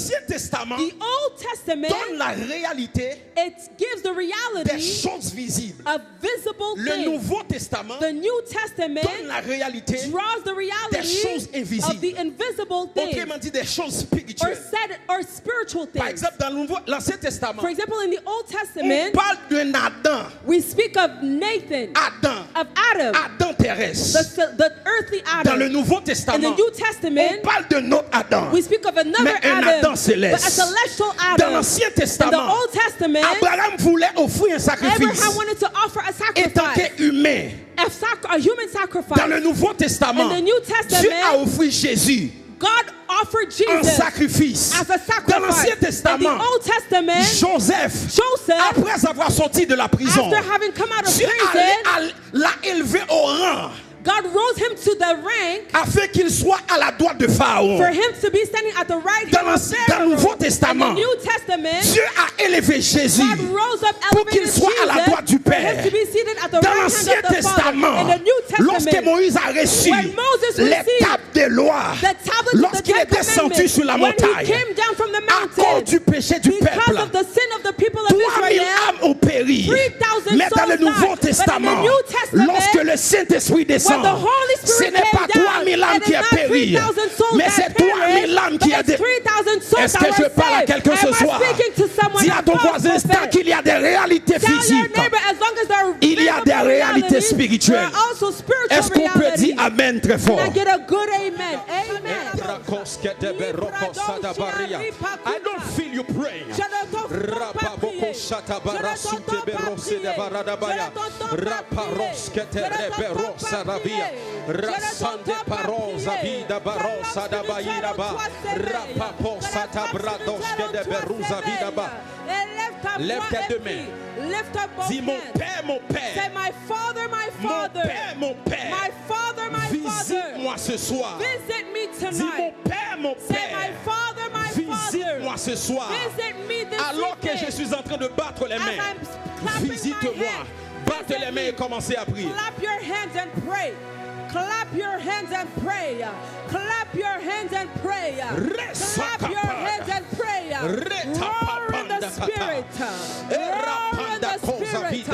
l'Ancien Testament The Old Testament, donne la réalité it gives the des reality choses visibles. of visible Le things. Nouveau Testament The New donne Testament la réalité draws the des reality choses of invisibles. the invisible things, Autrement dit, des choses or spirituelles. spiritual Par things. exemple, dans l'Ancien Testament, For example, in the Old on Testament, parle d'un Adam. we speak of Nathan, Adam. of Adam, Adam terrestre. the earthly Dans le Adam. Nouveau In the Testament, New on Testament, parle d'un autre Adam. we speak of another Mais un Adam, Adam céleste. but a celestial Dans Adam. l'Ancien In the Testament, Old Testament, Abraham voulait offrir un sacrifice. Abraham wanted to offer a Étant sacrifice, qu'humain. a human sacrifice. Dans le Nouveau Testament, In the New Dieu Testament, a offert Jésus God offered en Jesus sacrifice. as a Dans l'Ancien sacrifice. In the Testament, Old Testament, Joseph, après avoir sorti de la prison, after having come out of Dieu prison, l'a élevé au rang God rose him to the rank afin qu'il soit à la droite de Pharaon. for him to be standing at the right hand of Dans le Pharaoh. Nouveau In Testament, the New Testament, Dieu a élevé Jésus God rose up, pour qu'il elevated soit à la droite du Jesus for him Père. to be seated at the Dans right l'Ancien hand of the Father. Testament, In the New lorsque Testament, Moïse a reçu when Moses les received tables des lois, the tablets of the lorsqu'il Ten est descendu Commandments, sur la when he montagne, came down from the à cause mountain, du péché du because peuple, of the sin of the people of 3000 Israel, âmes ont péri. 3,000 Mais dans le souls Nouveau died. But in Testament, the New Testament, lorsque le Saint-Esprit when descend, the Holy ce Spirit n'est pas came down, 3000 âmes it qui is ont not péri, 3,000 souls mais that c'est 3000 âmes qui ont perished, but it's 3,000 souls Est-ce that que je were parle à saved. quelqu'un ce Am I soir? speaking to someone Dis à ton else, voisin, prophet? tant qu'il y a des réalités Tell your physiques, neighbor, as long as there are il y a des visible réalités realities, spirituelles. there are also spiritual Est-ce qu'on peut realities. dire Amen très fort? Can I get a good amen? Amen. I don't feel you praying. Je ne t'entends pas prier. Je ne t'entends pas prier. Je ne t'entends pas prier. Je ne t'entends pas prier. Je ne t'entends pas prier. Lève tes deux mains. Lift up both Dis mon hands. Père, mon Say, Père. my Father, my Mon Father. Père, mon Père. My Father, my Father. Visite-moi ce soir. Visit me Dis mon tonight. Père, mon Say, my Père. Father, my Visite-moi Father. ce soir. Visit me this Alors que je evening. suis en train de battre les As mains, I'm clapping my visite-moi. hands. Battez les mains et commencez à prier. Clap your hands and pray. Clap your hands and pray. Clap your hands and pray. Clap your hands and pray. Roar in the spirit. Roar in the spirit.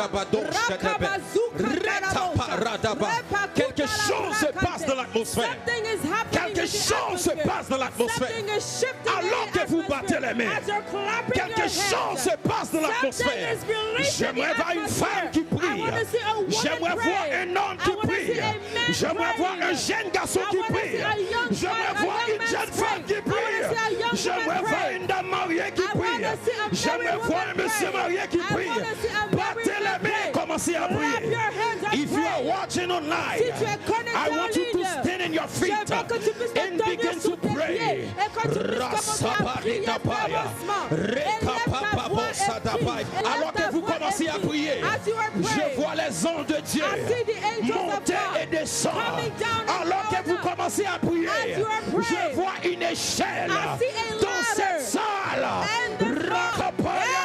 Quelque chose se passe dans l'atmosphère. Something is happening. Quelque chose se passe dans l'atmosphère. Something is shifting Alors in que the vous atmosphere. battez les mains, As you're clapping quelque your chose hands. se passe dans l'atmosphère. Something is released in the J'aimerais voir une atmosphere. femme qui I prie. want to see a woman J'aimerais voir pray. un homme I qui want to prie. see a man J'aimerais voir un praying. jeune garçon I qui want to prie. see a young J'aimerais man, voir a young une man jeune femme qui pray. I want prie. to see a young J'aimerais woman voir pray. une dame mariée qui I want prie. to see a married J'aimerais voir un woman monsieur pray. marié qui I prie. want to see a married Battez les man mains, pray. commencez à Clap prier. your hands and If you are pray. watching online, Si tu es connecté I en want you to ligne, stand in your feet je veux que tu puisses te and tenir begin sur to tes pieds. pray. Et que tu puisses commencer à prier fermement. Élève ta voix et prie. Alors que vous commencez à prier, As you are je praying, vois les anges de Dieu I see the angels of monter God et descendre. coming down and Alors que vous down. commencez à prier, As you are je praying, vois une échelle I see a dans ladder cette salle. and the Rakapaya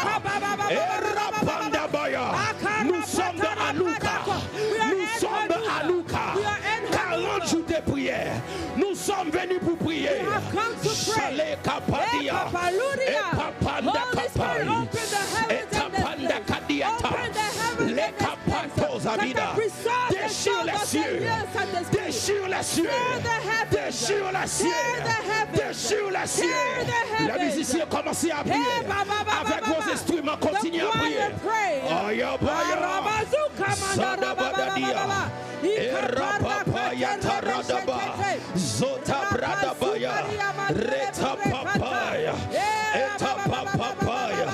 et Rapandabaya. Nous sommes dans Hanouka. Nous sommes dans Hanouka. 40 jours de prière. Nous sommes venus pour prier. have come to pray. Chalet Kapadia. Et Papanda Holy Spirit, Kapai. open the Et heavens and Tapanda the Kadiata. Open the heavens Les and the Kapatos Avida. Déchire les cieux. Déchire les cieux. Déchire les cieux. Déchire les cieux. Les musiciens commencez à prier. Avec vos instruments, continuez à prier. Ayabaya. Sadabadadia. Erapapaya taradaba. Zota bradabaya. Reta papaya. Eta papaya.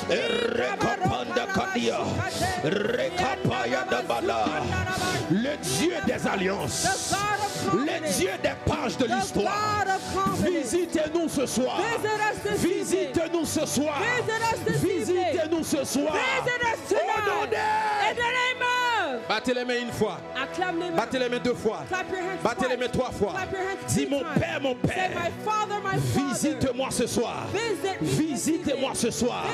Rekapanda kadia. Rekapaya dabala. Le Dieu des alliances. Le Dieu des pages de l'histoire. Visitez-nous ce soir. Visitez-nous ce soir. Visitez-nous ce soir. Au nom de... Battez les mains une fois. Battez les mains deux fois. Battez les mains trois fois. Dis mon Père, mon Père. Visite-moi ce soir. Visitez-moi ce soir.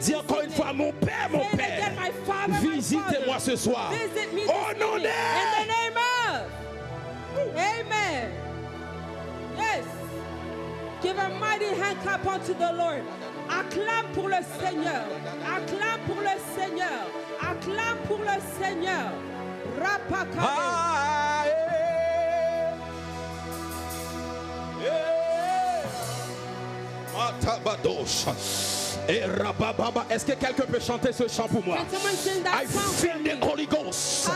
Dis encore une fois, mon Père, mon Père. Visitez-moi ce soir. Au nom de... In the name of. Amen. Yes. Give a mighty hand clap unto the Lord. Acclame pour le Seigneur. Acclame pour le Seigneur. Acclame pour le Seigneur. Est-ce que quelqu'un peut chanter ce chant pour moi? I feel the Holy Ghost.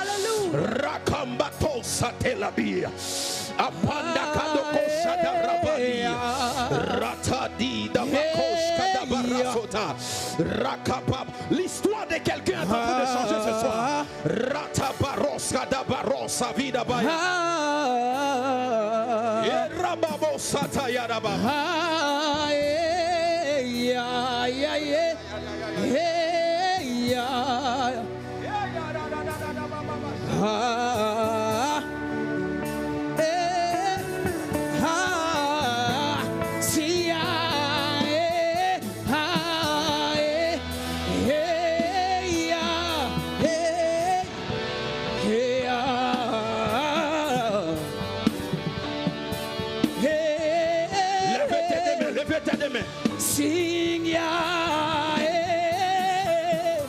Rakambato satelabia. Apanda kadoko shadarabadia. Ratadi damakosh kadabarasota. Rakapab. L'histoire de quelqu'un est en train de changer ce soir. Ratabaros kadabarosa vida baya. Erababo satayaraba. Yeah, yeah, yeah. Hey, yeah. Sing ya, hey,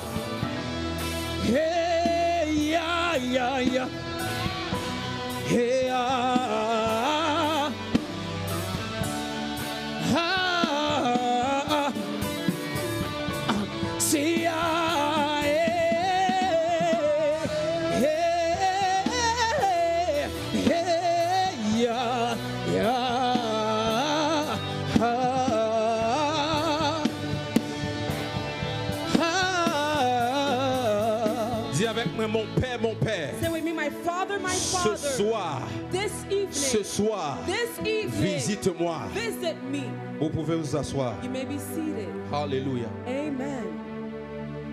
ya, ya, ya, hey, ya, see ya, hey, ya, ya. Mon père, mon père. Say with me, my father, my father. Ce soir, this evening, visite-moi. Visit me. Vous pouvez vous asseoir. You may be seated. Alléluia. Amen.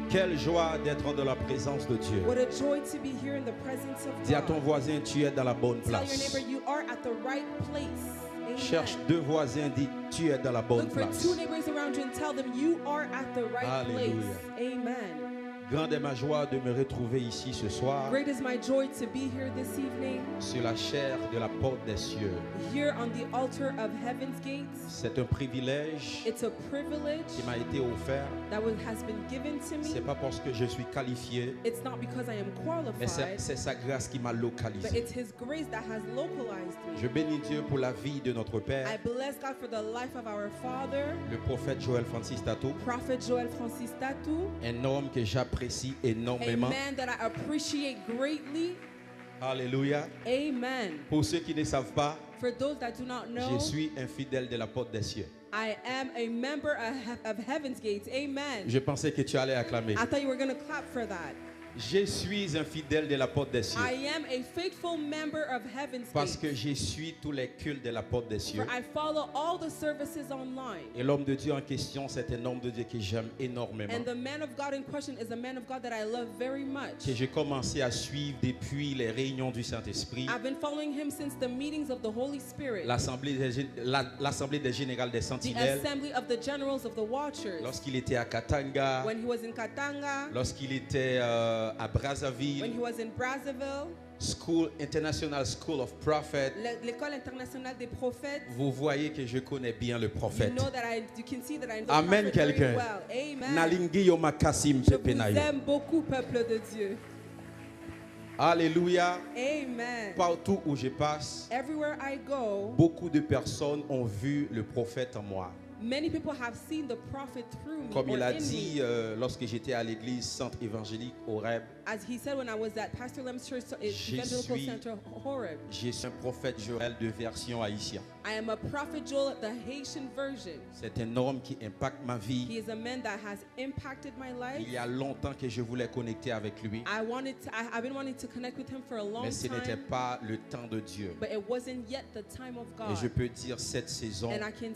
Quelle joie d'être dans la présence de Dieu. What a joy to be here in the presence of God. Dis à ton voisin, tu es dans la bonne Tell your place. neighbor, you are at the right place. Amen. Cherche deux voisins, dis, tu es dans la bonne Look for place. two neighbors around you and tell them you are at the right Hallelujah. place. Amen. Grande est ma joie de me retrouver ici ce soir Great is my joy to be here this evening, sur la chair de la porte des cieux. here on the altar of Heaven's Gates. C'est un privilège It's a privilege qui m'a été offert. that has been given to C'est me. pas parce que je suis qualifié, It's not because I am mais qualified, c'est sa grâce qui m'a but localisé. it's His grace that has localized me. Je bénis Dieu pour la vie de notre I Père, bless God for the life of our Father, le prophète Joël Francis Tatou, Prophet Joel Francis Tatou, un homme que j'apprécie a énormément. man that I appreciate greatly. Alléluia. Amen. Pour ceux qui ne savent pas, For those that do not know, je suis un fidèle de la porte des cieux. I am a member of Heaven's Gates. Amen. Je pensais que tu allais acclamer. I thought you were going to clap for that. Je suis un fidèle de la porte des cieux. I am a faithful member of Heaven's Parce Gates. que je suis tous les cultes de la porte des cieux. For I follow all the services online. Et l'homme de Dieu en question, c'est un homme de Dieu que j'aime énormément. And the man of God in question is a man of God that I love very much. Que j'ai commencé à suivre depuis les réunions du Saint-Esprit, I've been following him since the meetings of the Holy Spirit, l'Assemblée des Générales des the Sentinelles, assembly of the generals of the watchers. lorsqu'il était à Katanga, When he was in Katanga, lorsqu'il était à when Brazzaville, he was in Brazzaville, International School of Prophets. l'école internationale des prophètes. Vous voyez que je connais bien le You prophète. know that you can see that I know the Amen, prophet very quelqu'un. well. Amen. Nalingi yo makasim Je vous pepenayo. aime beaucoup, peuple de Dieu. Alléluia. Amen. Partout où je passe, Everywhere I go, beaucoup de personnes ont vu le prophète en moi. many people have seen the prophet through me Comme or il a in dit me. lorsque j'étais à l'église Centre évangélique Horeb, As he said when I was at Pastor Lem's Church Evangelical suis- Center, Horeb, je suis un prophète Joël de version haïtienne. I am a prophet Joel, the Haitian version. C'est un homme qui impacte ma He vie. is a man that has impacted my life. Il y a longtemps que je voulais connecter avec lui, I've been wanting to connect with him for a long mais ce n'était time, pas le temps de Dieu. but it wasn't yet the time of Et je God. peux dire cette saison, And I can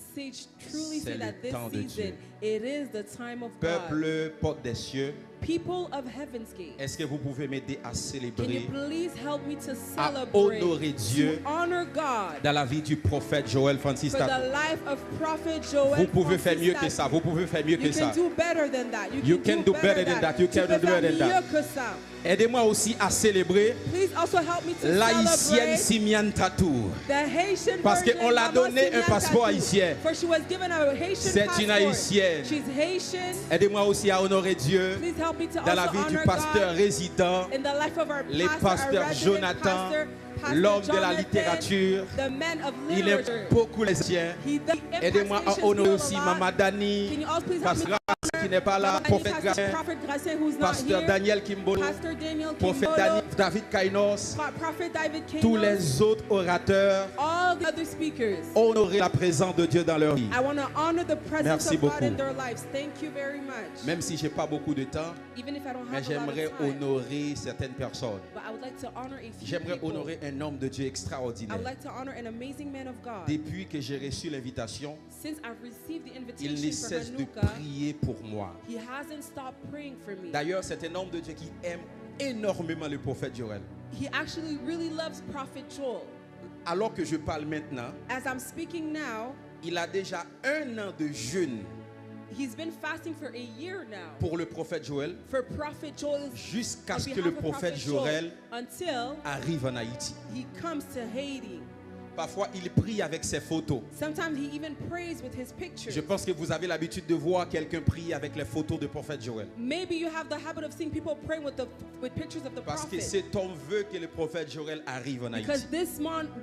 truly c'est say le that this temps de season, Dieu. it is the time of God. peuple porte des cieux, People of Heaven's Gate, est-ce que vous pouvez m'aider à can you célébrer, please help me to à celebrate, honorer Dieu to honor God dans la vie du prophète Joel Francis for the Tato? life of Prophet Joel Vous pouvez faire Francis mieux que Tato. ça. Vous pouvez faire mieux que You ça. can do better than that. You can do better than that. You Tu can peux do faire better than that. mieux que ça. Aidez-moi aussi à célébrer Please also help me to l'haïtienne celebrate Simian Tatou. the Haitian Parce version qu'on l'a Mama donné un Simian passeport Tattoo. haïtien. For she was given a Haitian C'est passport. une haïtienne. She's Haitian. Aidez-moi aussi à honorer Dieu Please help me to dans la also vie du honor pasteur God résident, in the life of our les pastor, our pasteurs resident Jonathan, pastor, Pastor l'homme de la Jonathan, littérature. the man of Il aime literature. beaucoup les Haïtiens. He impacts Aidez-moi à Haitians honorer people aussi a lot. Maman Can Dani, you also please help me Pasteur Grace qui n'est pas là, Mama Dani, Prophète Pastor Gracien, Prophet Gracien, who's not Pasteur here, Daniel Kimbolo, Pastor Daniel Prophète Kimbolo, David Kainos, Prophet David King, tous les autres orateurs. all the other speakers. Honorer la présence de Dieu dans leur vie. I want to honor the presence Merci of God beaucoup. in their lives. Thank you very much. Même si je n'ai pas beaucoup de temps, Even if I don't mais have a lot j'aimerais of time, honorer certaines personnes. but I would like to honor a few J'aimerais people. honorer un homme de Dieu I extraordinaire. would like to honor an amazing man of God. Depuis que j'ai reçu l'invitation, Since I've received the il ne invitation for cesse de Hanukkah, prier pour moi. he hasn't stopped praying for me. D'ailleurs, c'est un homme de Dieu qui aime énormément le prophète Joël. He actually really loves Prophet Joel. Alors que je parle maintenant, As I'm speaking now, il a déjà 1 an de jeûne he's been fasting for a year now pour le prophète Joël for Prophet Joel jusqu'à on ce que behalf le of prophète Prophet Joel Joël until arrive en Haïti. he comes to Haiti. Parfois, il prie avec ses photos. Sometimes he even prays with his pictures. Je pense que vous avez l'habitude de voir quelqu'un prier avec les photos de prophète Joël. Maybe you have the habit of seeing people praying with pictures of the Parce que prophet. cet homme veut que le prophète Joël arrive en Because Haïti.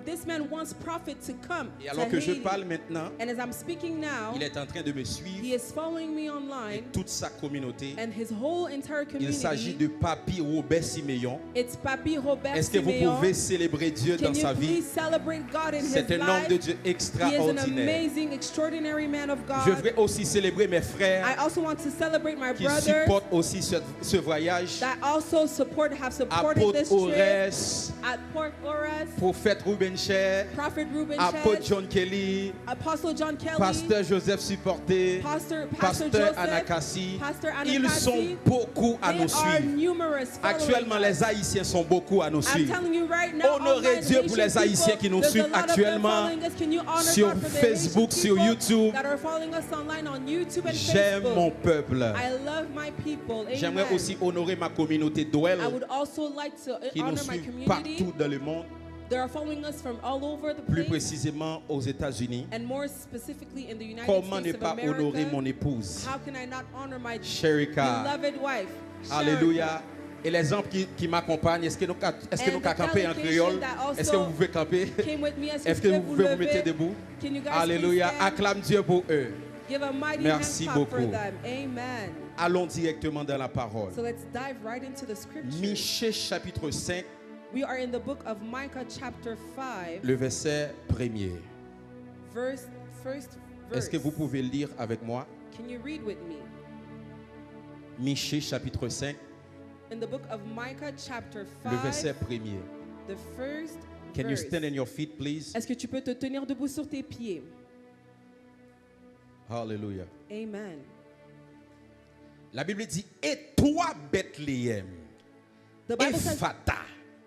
this man wants prophet to come Et to alors que je Haiti. parle maintenant, And as I'm speaking now, il est en train de me he suivre is following me et online, toute sa communauté. and his whole entire Il s'agit community. de Papi Robert Siméon. It's Papi Robert Est-ce que vous Simeon. pouvez célébrer Dieu Can dans you sa vie? please celebrate God in his C'est un homme de life? Dieu He is an extraordinaire. amazing, extraordinary man of Je God. voudrais aussi célébrer mes I frères also want to celebrate my qui brothers supportent aussi ce voyage. that also have supported Apôtre this trip. Ores, At Port Horace, prophète Ruben Cher, Prophet Ruben apôtre Shedd, John Kelly, Apostle John Kelly, pasteur Joseph Supporté, Pastor pasteur Joseph, Anakasi. Pastor Ils Anakasi. sont beaucoup à They nous are suivre. numerous following Actuellement, us. les Haïtiens sont beaucoup à nous I'm suivre. telling you right now, Honorez online Dieu pour les Haitian Haïtiens people, qui nous there's a suivent lot of them actuellement following us. Can you honor sur God for the Facebook, Haitian sur people YouTube. that are following us online on YouTube and J'aime Facebook. mon peuple. I love my people. J'aimerais Amen. aussi honorer ma communauté d'Oel I would also like to qui nous honor my suit community. partout dans le monde, They are following us from all over the plus place, précisément aux États-Unis. and more specifically in the United Comment ne States of pas honorer America. mon épouse, How can I not honor my Sherika? beloved wife? Alléluia. Et les gens qui m'accompagnent, est-ce que nous And the camper en delegation créole? that also Est-ce que vous pouvez camper? Came with me. Est-ce que vous pouvez vous mettre debout? Can you guys Alléluia. please stand? Acclame Dieu pour eux. Give a mighty Merci hand clap for beaucoup. them. Amen. Allons directement dans la parole. So let's dive right into the scripture. Michée chapitre 5, We are in the book of Micah chapter 5, le verset 1er. first verse. Est-ce que vous pouvez lire avec moi? Can you read with me? Michée chapitre 5, In the book of Micah chapter le verset 5, 1er. the first Can you verse. stand on your feet, please? Est-ce que tu peux te tenir debout sur tes pieds? Hallelujah. Amen. La Bible dit, et toi, Bethléem, The Bible says, Ephata,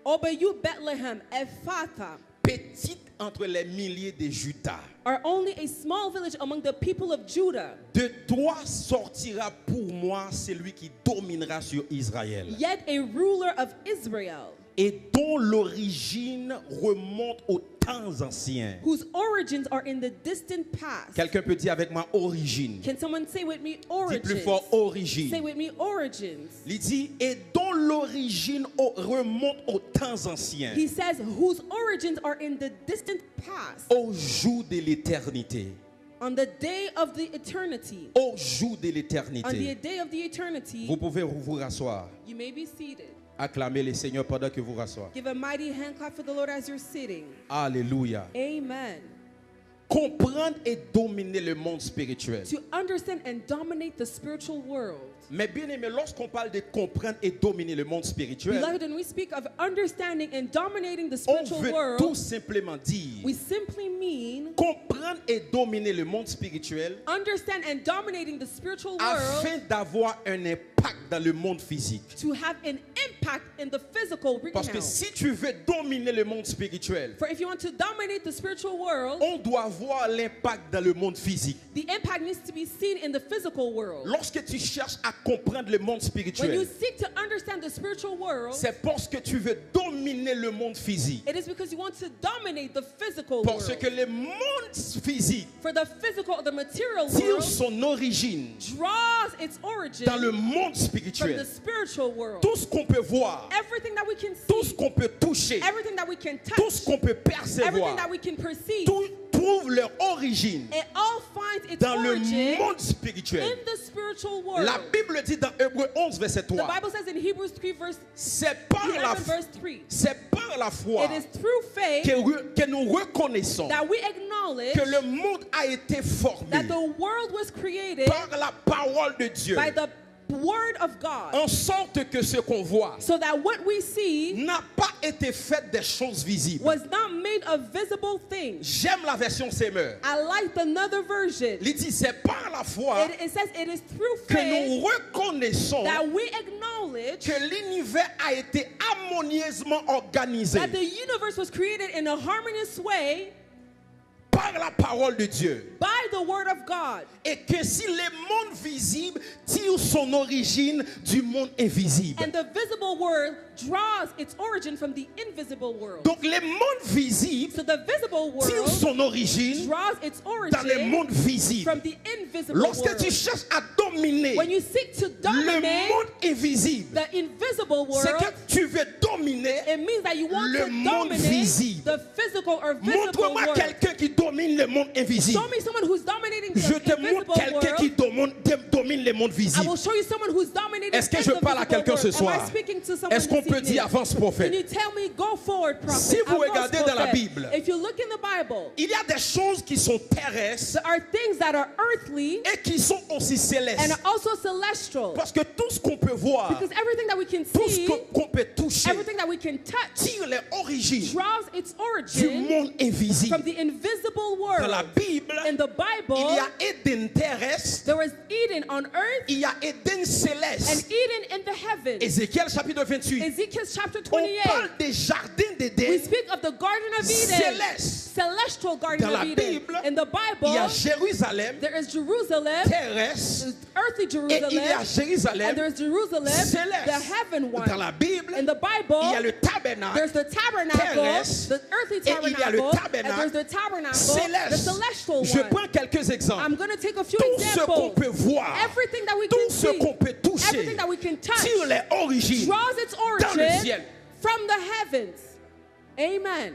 "Oh, but you Bethlehem, Ephrathah, petite entre les milliers de Judas, are only a small village among the people of Judah. de toi sortira pour moi celui qui dominera sur Israël, Yet a ruler of Israel, et dont l'origine remonte aux temps anciens. whose origins are in the distant past." Quelqu'un peut dire avec moi origine. Can someone say with me Dis origins? plus fort Say origine. with me origins. Il dit, et dont l'origine remonte aux temps anciens, He says, whose origins are in the distant past, au jour de l'éternité. on the day of the eternity. Au jour de On the l'éternité. day of the eternity, Vous pouvez vous rasseoir. you may be seated. Acclamez le Seigneur pendant que vous rasseoir. Give a mighty hand clap for the Lord as you're sitting. Alléluia. Amen. comprendre et dominer le monde spirituel. To understand and dominate the spiritual world. Mais bien aimé, lorsqu'on parle de comprendre et dominer le monde spirituel, Beloved, when we speak of understanding and dominating the on spiritual veut world, tout simplement dire we simply mean comprendre et dominer le monde spirituel understand and dominating the spiritual world afin d'avoir un impact dans le monde physique. to have an impact in the physical Parce que realm. si tu veux dominer le monde spirituel, For if you want to dominate the spiritual world, on doit voir l'impact dans le monde physique. the impact needs to be seen in the physical world. Lorsque tu cherches à comprendre le monde When you spirituel, seek to understand the spiritual world, c'est parce que tu veux dominer le monde physique. it is because you want to dominate the physical Parce world. que le monde physique For the physical, the material tire world son origine draws its origin dans le monde from the spirituel. spiritual world. Tout ce qu'on peut voir, Everything that we can tout ce see, qu'on peut toucher, everything that we can tout ce touch, qu'on peut everything percevoir, that we can perceive, tout trouve leur origine it all finds its dans le origin monde spirituel. in the spiritual world. La Bible dit dans Hébreux 11, verset The 3, Bible says in Hebrews 3 verse c'est par 11 la verse 3, c'est par la foi it is through faith que nous reconnaissons that we acknowledge que le monde a été formé that the world was created par la parole de Dieu, by the word of God, en sorte que ce qu'on voit so that what we see n'a pas été fait des choses visibles. was not made of visible things. J'aime la version Semeur. I like another version. Il dit c'est par la foi It says it is through que faith nous reconnaissons that we acknowledge que l'univers a été harmonieusement organisé that the universe was created in a harmonious way par la parole de Dieu. by the word of God. Et que si le monde visible tire son origine du monde invisible. And the visible world draws its origin from the invisible world. Donc le monde visible So the visible tire world son origine draws its dans le origin monde visible. from the invisible Lorsque tu world. cherches à dominer When you seek to le dominate monde invisible, the invisible c'est world, que tu veux dominer. it means that you want le to monde dominate visible. the physical or visible Montre-moi world. quelqu'un qui domine le monde invisible. Show me someone who's dominating the Je te montre invisible quelqu'un qui world. domine le monde I visible. will show you someone who's dominating Est-ce que in je the parle à visible quelqu'un ce world. Am soir? I speaking to someone Est-ce qu'on this peut evening? dire avance Can prophète? you tell me, go forward, prophet? Si vous Avance, regardez dans la prophet. Bible, If you look in the Bible, il y a des choses qui sont terrestres there are things that are earthly et qui sont aussi and célestes. are also celestial. Parce que tout ce qu'on peut voir, Because everything that we can tout ce see, qu'on peut toucher, everything that we can touch, tire les origines draws its du origin monde invisible. from the invisible Dans la world. Bible, In the il Bible, y a Éden terrestre, there was Eden on earth il y a Éden and céleste. Eden in the heavens. Ézéchiel chapitre 28. Ezekiel chapter On 28. parle des jardins We d'Éden speak of the Garden of Eden, célestes. celestial Garden Dans la of Eden. Bible, In the Il y a Bible, Jérusalem there is Jerusalem, terrestre earthly et il y a Jerusalem, Jérusalem and there is Jerusalem, céleste. the heaven one. Dans la Bible, In the Bible, il y a le tabernacle there's the tabernacle, terrestre, the earthly et il y a le tabernacle, and tabernacle there's the tabernacle, the céleste. celestial Je one. prends quelques exemples. I'm going to take a few Tout ce qu'on examples. peut voir, Everything that we tout can ce see, qu'on peut toucher, everything that we can touch, tire les origines draws its dans le ciel. origin from the heavens. Amen.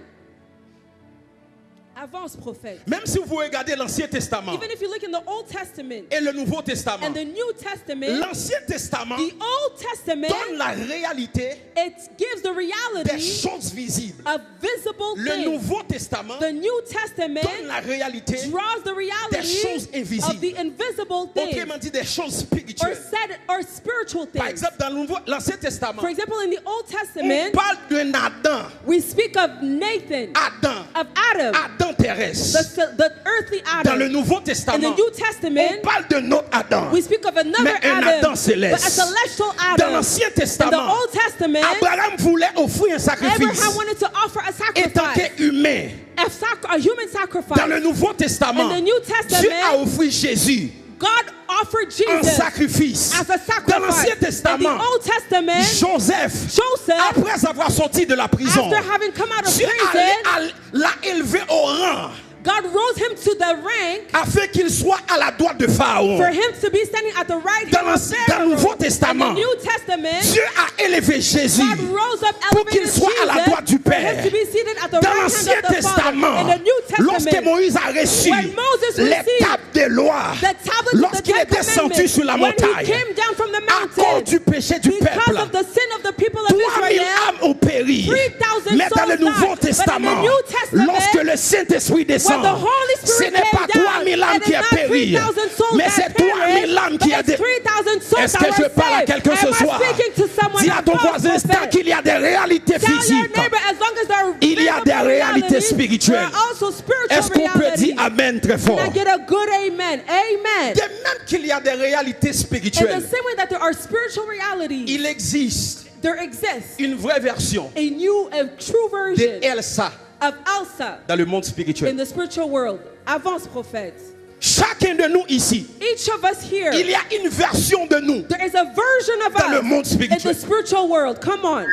Avance, prophète. Même si vous regardez l'Ancien Testament Even if you look in the Old Testament et le Nouveau Testament, and the New Testament, l'Ancien Testament the Old Testament, donne la réalité it gives the des reality choses visibles. of visible Le things. Nouveau Testament The New donne Testament la réalité draws the des reality choses invisibles. of the invisible things, Autrement dit des choses or spirituelles. said or spiritual Par things. exemple, dans l'Ancien Testament, For example, in the Old on Testament, parle d'un Adam, we speak of Nathan, Adam, of Adam, Adam terrestre. the earthly Dans le Adam. Nouveau In Testament, the New on Testament, parle d'un autre Adam. we speak of another Mais un Adam, Adam but a céleste. celestial Dans Adam. l'Ancien In the Testament, Old Testament, Abraham voulait offrir un sacrifice Abraham wanted to offer a étant sacrifice, qu'humain. a human sacrifice. Dans le Nouveau Testament, In the New Dieu Testament, a offert Jésus God offered en Jesus sacrifice. as a Dans l'Ancien sacrifice. In the Testament, Old Testament, Joseph, Joseph, après avoir sorti de la prison, after having come out of Dieu prison, l'a élevé au rang God rose him to the rank afin qu'il soit à la droite de Pharaon. for him to be standing at the right Dans hand of le Pharaoh. Nouveau In Testament, the New Testament, Dieu a élevé Jésus God rose up, pour qu'il elevated soit à la droite du Jesus for him Père. to be seated at the Dans right l'Ancien hand of the Father. Testament, In the New lorsque Testament, Moïse a reçu when Moses les received tables des lois, the tablets of the lorsqu'il Ten est descendu Commandments, sur la when he montagne, came down from the à cause mountain, du péché du because peuple, of the sin of the people of 3000 Israel, âmes ont péri. périr. 3,000 Mais dans le souls Nouveau died. Testament, But in the New Testament, lorsque le Saint-Esprit descend, when the Holy ce Spirit n'est pas came down, 3000 âmes it qui is ont not péri, 3,000 souls mais that c'est 3000 âmes perished, qui but ont it's 3,000 souls Est-ce that que je were parle à saved. quelqu'un ce Am I soir? speaking to someone Dis à ton else, voisin, prophet? tant qu'il y a des réalités Tell your physiques, neighbor, as long as there are il y a des visible réalités realities, spirituelles. there are also spiritual Est-ce qu'on peut realities. dire Amen très fort? Can I get a good amen? Amen. De même qu'il y a des réalités In the spirituelles, same way that there are spiritual realities, il existe there exists une vraie version a true version de Elsa of Elsa dans le monde in spirituel. the spiritual world. Avance, prophète. Chacun de nous ici, Each of us here, il y a une version de nous there is a version of dans le monde us in the spirituel. spiritual world. Come on.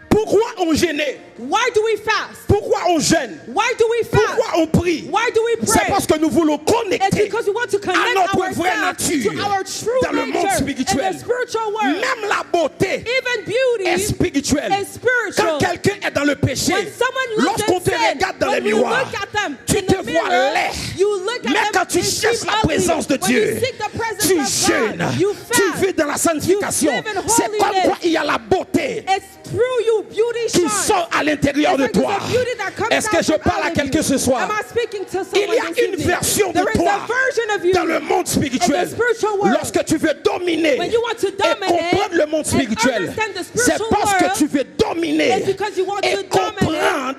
Pourquoi on gênait? Why do we fast? Pourquoi on gêne? Why do we fast? Pourquoi on prie? Why do we C'est pray? parce que nous voulons It's connecter because we want to à connect notre vraie ourselves nature to our true dans le monde nature in spirituel. the spiritual world. Même la beauté Even beauty est spirituelle. is spiritual. Quand quelqu'un est dans le péché, When someone looks lorsqu'on at te sin, regarde dans les when you miroirs, look at them tu in te the vois mirror, laid. you look at Mais them, quand tu they cherches seem la ugly. présence de When Dieu, you seek the presence tu of jeûnes, God, you tu fast. vis dans la sanctification. You live in C'est comme holiness. quoi il y a la beauté It's through you beauty qui shines. sort à l'intérieur de It's like toi. there's a beauty that comes Est-ce que out je from parle à out of quelqu'un you. ce soir? Am I speaking to Il someone y a this une evening? version de There is toi a version of you dans le monde spirituel. in the spiritual world. Lorsque tu veux dominer When you want to et dominate comprendre le monde and spirituel, understand the c'est spiritual parce que world, tu veux dominer it's because you want et to dominate comprendre and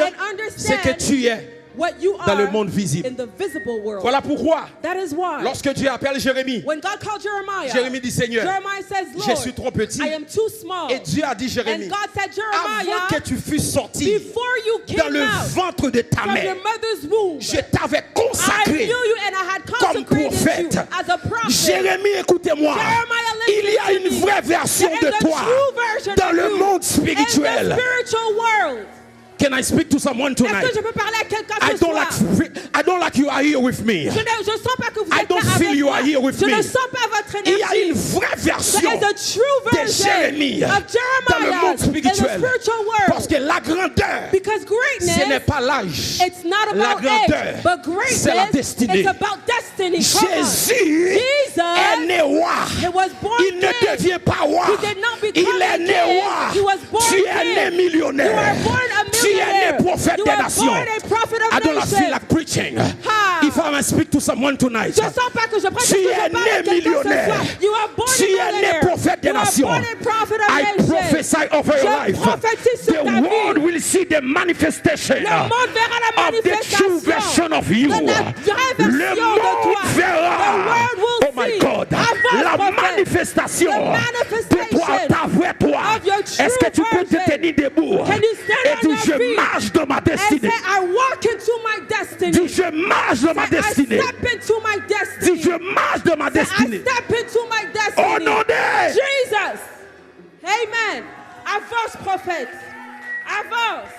ce que understand tu es what you dans le are monde visible. in the visible world. Voilà pourquoi, That is why lorsque Dieu appelle Jérémie, when God called Jeremiah, Jérémie dit Seigneur, Jeremiah says, je Lord, suis trop petit. I am too small. Et Dieu a dit Jérémie, And God said, avant Jeremiah, que tu fusses sorti before you dans came le out ventre de ta from your mère, mother's womb, je t'avais I consacré knew you and I had comme consecrated prophète. you as a prophet. Jérémie, écoutez-moi, Jeremiah, il y a listen to une me. vraie version There de is a toi true version dans of le you monde in the spirituel. spiritual world. Can I speak to someone Est-ce tonight? que je peux parler à quelqu'un I ce don't soir? like you are here with me. Je sens pas que vous I êtes don't là feel avec you moi. are here with Je me. ne sens pas votre Il y a énergie. une vraie version There is a true de version Jérémie of dans le Jeremiah monde in the spirituel. spiritual Parce world. que la grandeur, Because ce n'est greatness, pas l'âge. it's not La about grandeur, age, but c'est la greatness, destinée. it's about destiny. Come on. Jésus est né roi. He was born Il ne king. devient pas roi. He did not become Il est a né king. roi. He was born Tu es king. né millionnaire. You are born a Tu es né millionaire. prophète You des are nations. born a prophet of I don't nations. feel like preaching. Ha. If I speak to someone tonight, Je sens pas que je prêche, tu que es je parle né à quelqu'un ce millionnaire. soir. You are born Tu a es né millionaire. prophète des You are nations. born a prophet of I nations. prophesy over your Je life. prophétise sur The ta world vie. will see the manifestation Le monde verra la of the true manifestation version of you. de la vraie Le version de monde toi. verra. The world will Oh my see. God. Avance, La prophète. manifestation The de toi, manifestation ta vraie toi. of your true Est-ce que tu peux te version. tenir debout Can you stand et on dire your je feet marche dans ma and destinée. say, I walk into my destiny. Dis je marche dans ma Say, destinée. I step into my Dis destiny. je marche dans ma Say, I destinée. step into my destiny. Au nom de Jesus. Amen. Avance, prophète. Avance.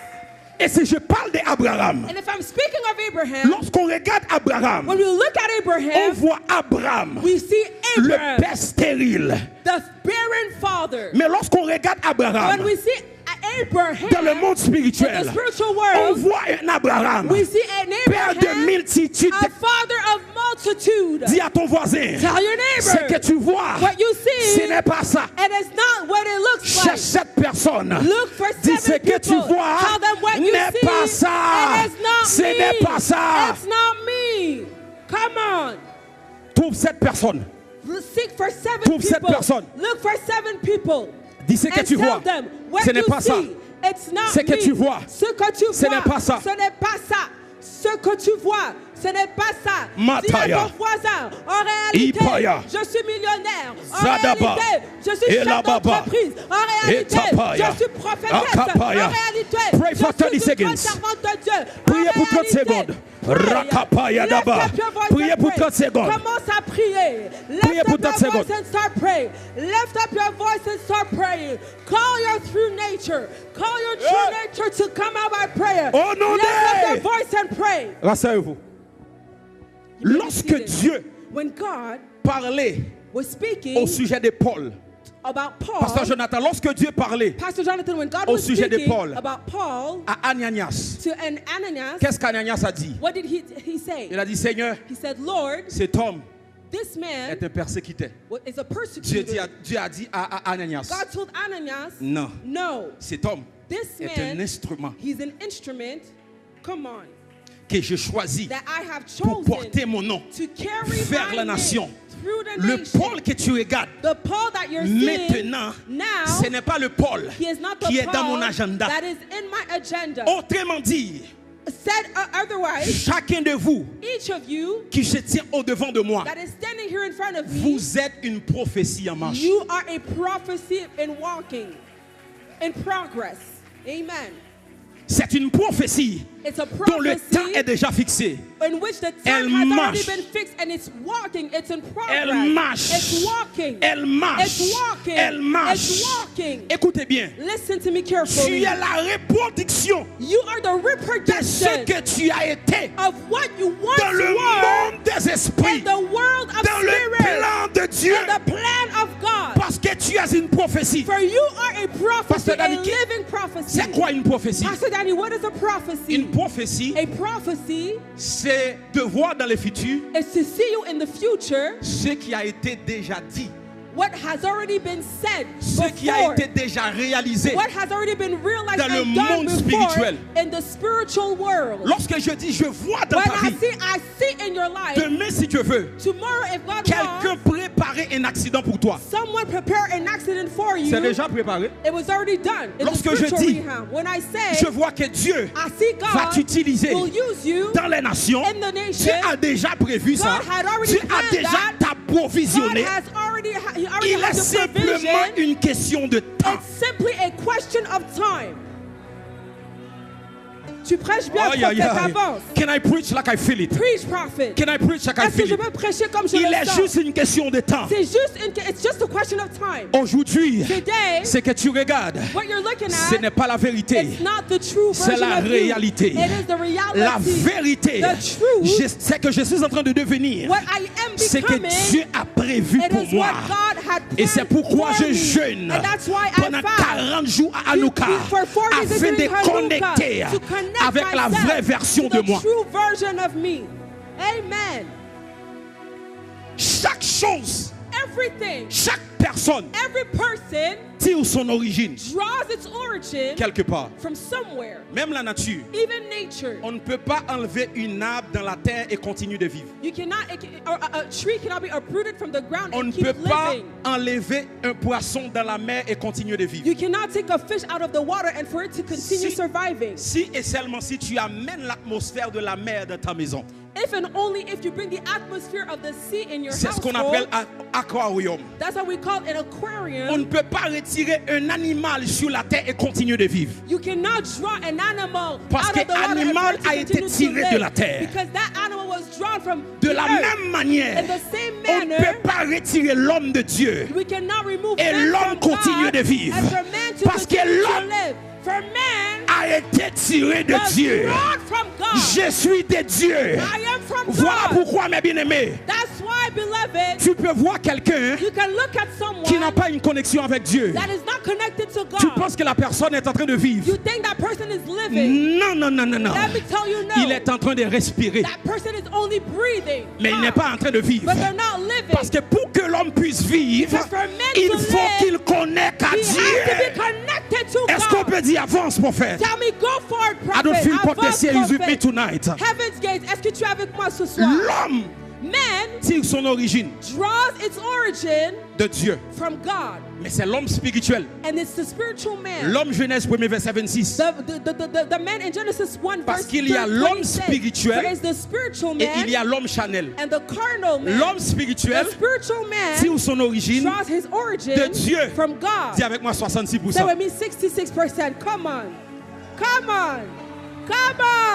Et si je parle d'Abraham, And if I'm speaking of Abraham, lorsqu'on regarde Abraham, when we look at on Abraham, voit Abraham, we see le Abraham, père stérile. the barren father. Mais lorsqu'on regarde Abraham, When we see Abraham dans le monde in spirituel, the spiritual on world, voit un Abraham, we see an père de Abraham, multitudes. a father of multitude. Dis à ton voisin, Tell your ce que neighbor, tu vois, what you ce see, n'est pas ça. and it's not what it looks Cherche like. cette personne. Look for Dis ce 7 que tu people. vois Tell them what you n'est see, pas ça. and it's not Ce me. n'est pas ça. It's not me. Come on. Trouve cette personne. Seek for 7 Trouve cette people. personne. Look for 7 people. Dis ce que And tu tell vois. them what Ce n'est you pas ça. see. It's not Ce que me. tu vois. Ce que tu Ce n'est vois. pas ça. Ce n'est pas ça. Ce que tu vois, ce n'est pas ça. Mataya. Dis à ton voisin, en réalité, Ipaya. je suis millionnaire. En Zadaba. réalité, je suis chef Elababa. d'entreprise. En réalité, Etapaya. je suis prophétesse. Akapaya. En réalité, Pray for je 30 suis une seconds. grande servante de Dieu. Priez En pour 30 réalité, secondes. pray. Rakapaya Lift daba. up your voice Priez and pour pray. 30 secondes. Commence à prier. Priez Lift pour up 30 your secondes. voice and start praying. Lift up your voice and start praying. Call your true nature. Call your true nature to come out by prayer. Au nom Lift up de- your voice and pray. Rassurez-vous. You may be Lorsque seated. Dieu When God parlait was speaking au sujet de Paul, about Paul, Pasteur Jonathan, lorsque Dieu parlait Pastor Jonathan, when God au was sujet de speaking Paul, about Paul à Ananias, to an Ananias, qu'est-ce qu'Ananias a dit? what did he say? Il a dit, Seigneur, He said, Lord, cet homme this man est un persécuté. is a Dieu persecutor. dit à Ananias, God told Ananias, non, no, cet homme this est un man, instrument he's an instrument, come on, que je choisis that I have pour porter chosen mon nom to carry vers my la name nation. through the Le nation. Paul que tu regardes The Paul that you're seeing maintenant, now, ce n'est pas le Paul he is not the qui est dans Paul mon agenda. that is in my agenda. Autrement dit, Said otherwise, chacun de vous each of you qui se tient au devant de moi, that is standing here in front of me, vous êtes une prophétie en marche. you are a prophecy in walking, in progress. Amen. C'est une prophétie It's a dont le temps prophecy est déjà fixé. in which the Elle time has already marche. been fixed and it's walking, it's in progress. Elle marche. It's walking. Elle marche. It's walking. Elle marche. It's walking. Écoutez bien. Listen to me Tu carefully. es la reproduction You are the de ce reproduction que tu as été of what you once dans le were monde des esprits, in the world of dans le spirit, plan de Dieu, in the plan of God. parce que tu as une prophétie. For you are a prophecy, Pastor a Danny, living prophecy. C'est quoi une prophétie? Pastor Danny, what is a prophecy? Une prophétie, A prophecy c'est de voir dans le futur is to see you in the future ce qui a été déjà dit, what has already been said ce qui a before, été déjà réalisé. what has already been realized dans le and done monde before spirituel. in the spiritual world. Lorsque je dis je vois dans When ta vie, I see in your life, demain si tu veux, tomorrow if God quelqu'un wants, préparer un accident pour toi. someone prepare an accident for you. C'est déjà préparé. It was already done in the Lorsque je spiritual dis, realm. When I say, Je vois que Dieu I see va God t'utiliser will use you dans les nations. in the Dieu nation. a déjà prévu ça. God had already Dieu a planned déjà that. God t'approvisionné. has already, he already Il est has the simplement provision. une question de temps. It's simply a question of time. Tu prêches bien, Aïe, aïe, prophète, aïe. avance. Can I preach like I feel it? Preach, prophet. Can I preach like I Est-ce que feel je it? peux prêcher comme je Il le est sens? juste une question de temps. C'est juste it's just a question of time. Aujourd'hui, Today, ce que tu regardes, what you're looking ce at, n'est pas la vérité. it's not the true C'est version la of you. réalité. It is the reality. La vérité, The truth, c'est que je suis en train de devenir what I am ce que becoming, Dieu a prévu it pour is moi. what God had Et c'est planned pourquoi for je me. jeûne And that's why I pendant fast. 40 jours à Hanouka For 40 days afin de during Hanukkah, connecter to connect avec la myself vraie version to de the moi. true version of me. Amen. Chaque chose, Everything, chaque personne every person tire son origine draws its origin quelque part. from somewhere. Même la nature. Even nature. On ne peut pas enlever une arbre dans la terre et continuer de vivre. You cannot, a tree cannot be uprooted from the ground On ne and keep peut pas living. enlever un poisson dans la mer et continuer de vivre. You cannot take a fish out of the water and for it to continue surviving. Si et seulement si tu amènes l'atmosphère de la mer dans ta maison. If and only if you bring the atmosphere of the sea in your C'est ce qu'on appelle household. un aquarium. That's what we call an On aquarium. ne peut pas retirer un animal sur la terre et continuer de vivre. You cannot draw an animal Parce out que of the water and animal for a it été to tiré continue to de la live. terre. Because that animal was drawn from De the la earth. même manière, In the same on ne manner, peut pas retirer l'homme de Dieu. we cannot remove Et man l'homme from continue God de vivre. and for man to Parce que continue to l'homme live. For man a été tiré de was Dieu. drawn from God. Je suis de Dieu. I am from Voilà God. pourquoi, mes bien-aimés, That's why, beloved, tu peux voir quelqu'un you can look at qui n'a someone pas une connexion avec Dieu. that is not connected to Tu God. penses que la personne est en train de vivre. You think that person is living. Non, non, non, non, non. Let me tell you Il no. est en train de respirer. That person is only breathing. Mais il n'est pas en train de vivre. But they're not living. Parce que pour que l'homme puisse vivre, Because for men il to faut live, qu'il connecte à He has to be Dieu. connected to Est-ce qu'on God. peut dire avance, prophète? Tell me, go forward, I don't prophet. feel God the Avance, series with me prophet. tonight. Heaven's Gate, est-ce que tu es avec moi ce soir? L'homme Man tire son origine draws its origin de Dieu. from God. Mais c'est l'homme spirituel. And it's the spiritual man. L'homme Genèse 1er verset 26. The man in Genesis 1 Parce verse qu'il y a l'homme 26. spirituel There is the spiritual Et man il y a l'homme charnel. and the carnal man. L'homme spirituel The spiritual man tire son origine draws his origin de Dieu. from God. Dis avec moi 66%. Say with me 66%. Come on. Come on. Come on.